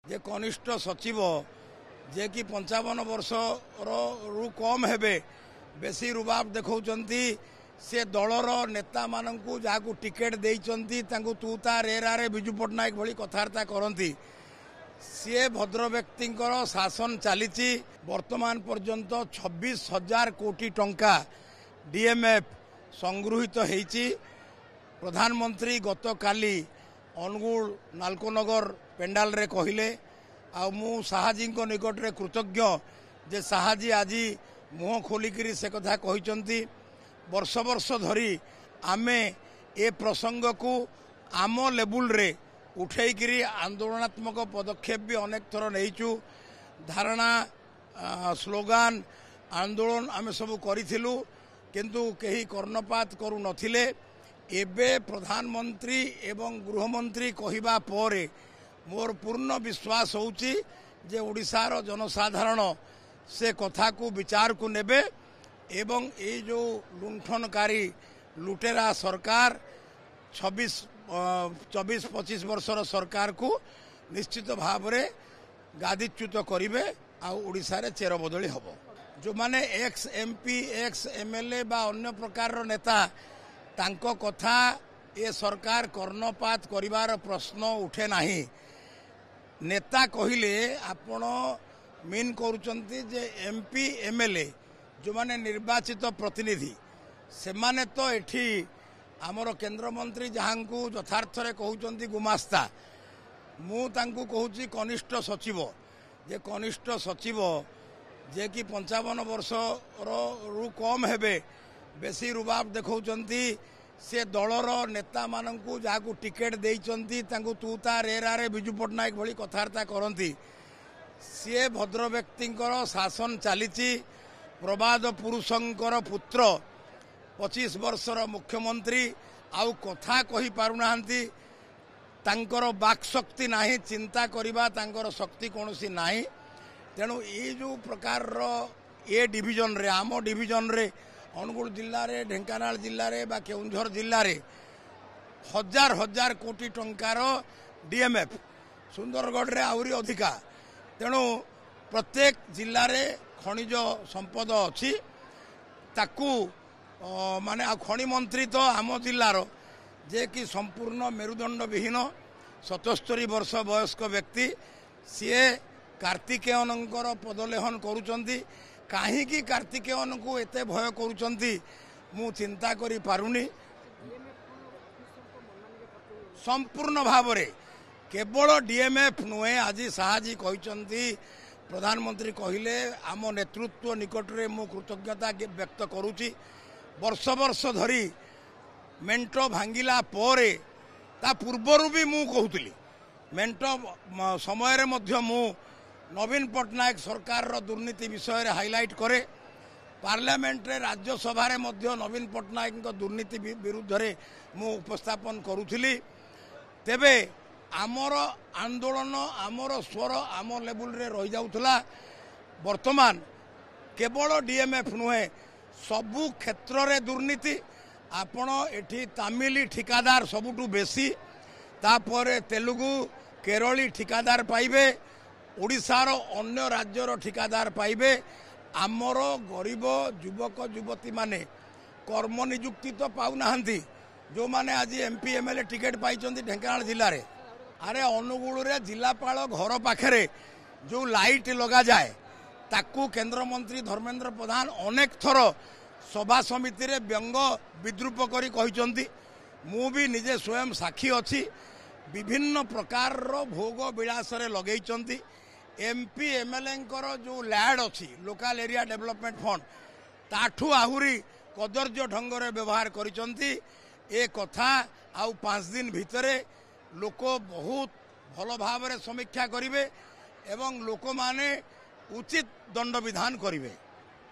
जे कनिष्ठ सचिव जे कि 55 वर्ष रु कम हेबे बेसी रुबाब देखौचंती से दलर नेता मानकू जहाकू टिकेट देइचंती तांकू तू ता रेरा रे बिजू पटनायक भली कथार्ता करंती सी भद्र व्यक्तिंकर शासन चली वर्तमान पर्यंत 26,000 कोटी टंका डीएमएफ संगृहित होईची। प्रधानमंत्री गत काली अनुगुल नालकोनगर पेंडाल रे कहिले आ मु साहाजी निकट रे कृतज्ञ जे साहाजी आज मुह खोलिकी से कथा कहिचंती। वर्ष वर्ष धरी आमे ए प्रसंग को आम लेवल रे उठेकरी आंदोलनात्मक पदक्षेप भी अनेक थर नहींचु। धारणा स्लोगान आंदोलन आमे सब करिथिलु किंतु कहीं कर्णपात करू नथिले। एबे प्रधानमंत्री एवं गृहमंत्री कहिबा परे मोर पूर्ण विश्वास होउची जे ओडिशार जनसाधारण से कथा को विचार को नेबे एवं ये जो लुंठनकारी लुटेरा सरकार 24-25 वर्षर सरकार को निश्चित भाव में गादीच्युत करेंगे आड़शा चेर बदली हम। जो माने एक्स एमपी एक्स एमएलए बा अन्य प्रकार नेता तांको कथा ये सरकार कर्णपात करिवार प्रश्न उठे नाही। नेता कहिले आपण मीन करूचंती जे एमपी एमएलए जो माने निर्वाचित प्रतिनिधि से माने तो एठी आमर केंद्र मंत्री जहां को यथार्थ रे कहउचंती गुमास्ता मु तांकू कहूची कनिष्ठ सचिव जे कनिष्ठ सचिव जे कि 55 वर्ष रु कम हेबे बेसी रुबाब देखौचंती से दलर नेता मानकू जहाकू टिकेट देइचंती तांकू तू ता रेरा रे बिजू पटनायक भली कथार्ता करंती सी भद्र व्यक्तिंकर शासन चली प्रबाद पुरुषंकर पुत्र 25 वर्षर मुख्यमंत्री आउ कथा कहि पारुनाहांती तांकर बाक शक्ति नाही चिंता करिबा तांकर शक्ति कोनोसी नाही। तेणु ये जो प्रकार ए डिविजन रे आम डिविजन रे अनुगुल जिल्ला रे ढेंकानाल जिल्ला रे बा केउंझर जिल्ला रे हजार हजार कोटी टंकार डीएमएफ सुंदरगढ़ रे आउरी अधिका। तेणु प्रत्येक जिल्ला रे खनिज संपद अच्छी ताकू माने खनि मंत्री तो आम जिल्लार जे कि संपूर्ण मेरुदंड विहीन 77 वर्ष वयस्क व्यक्ति सीए कार्तिकेयनंकर पदलेहन करुचंती। काहींकी कार्तिकेयन को एते भय करुचंती मु चिंता करि पारुनी। संपूर्ण भाव रे केवल डीएमएफ नुहे आज साहाजी कहिचंती प्रधानमंत्री कहिले आम नेतृत्व निकट रे मु कृतज्ञता व्यक्त करुची। वर्ष वर्ष धरी मेंटो भांगिला परे ता पूर्वरु भी मु कहूतली मेंटो समय रे मध्य मु नवीन पटनायक सरकार रो दुर्नीति विषय रे हाइलाइट करे। पार्लियामेंट रे राज्यसभा रे मध्य नवीन पटनायक दुर्नीति विरुद्ध रे मु उपस्थापन करूथली। तेबे आमर आंदोलन आमर स्वर आम लेवल रे रही जाउथला। वर्तमान केवल डीएमएफ नुहे सबु क्षेत्र रे दुर्नीति आपण एठी तामिली ठिकादार सबुठू बेसी तापरे तेलुगु केरली ठिकादार पाइबे ओडिशार अन्य राज्यर ठिकादार पाइबे। आमर गरीब युवक युवती माने कर्म नियुक्ति तो पाउनाहांती जो माने आज एमपी एमएलए टिकेट पाइचंती ढेंकानाल जिल्ला रे। अरे अनुगुल रे जिलापाल घर पाखरे जो लाइट लगा जाए ताकू केंद्र मंत्री धर्मेंद्र प्रधान अनेक थर सभा समिति रे व्यंग विद्रूप करी कहिचंती। मु भी निजे स्वयं साक्षी अच्छी विभिन्न प्रकार रो भोग विलास रे लगेइचंती। एमपी एमएलए जो लैंड अच्छी लोकल एरिया डेवलपमेंट फंड ताठू आहुरी कदर्य ढंग रे व्यवहार करिचंती। ए कथा आउ 5 दिन भितरे लोक बहुत भल भाव रे समीक्षा करिवे एवं लोक माने उचित दंड विधान करिवे।